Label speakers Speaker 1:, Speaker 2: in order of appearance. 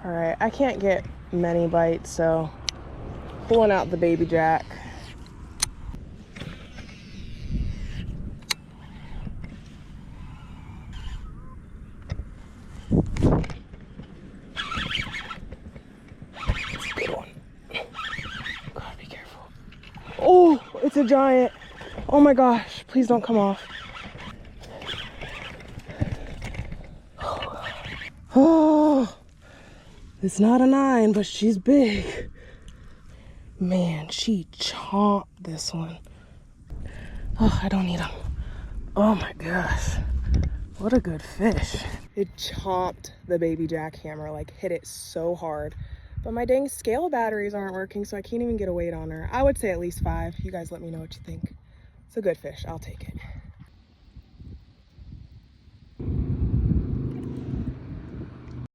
Speaker 1: All right, I can't get many bites, so pulling out the baby jack. It's a good one. God, be careful. Oh, it's a giant. Oh my gosh, please don't come off. Oh, it's not a 9, but she's big. Man, she chomped this one. Oh, I don't need him. Oh my gosh, what a good fish. It chomped the baby jackhammer, like hit it so hard. But my dang scale batteries aren't working, so I can't even get a weight on her. I would say at least 5. You guys let me know what you think. It's a good fish, I'll take it.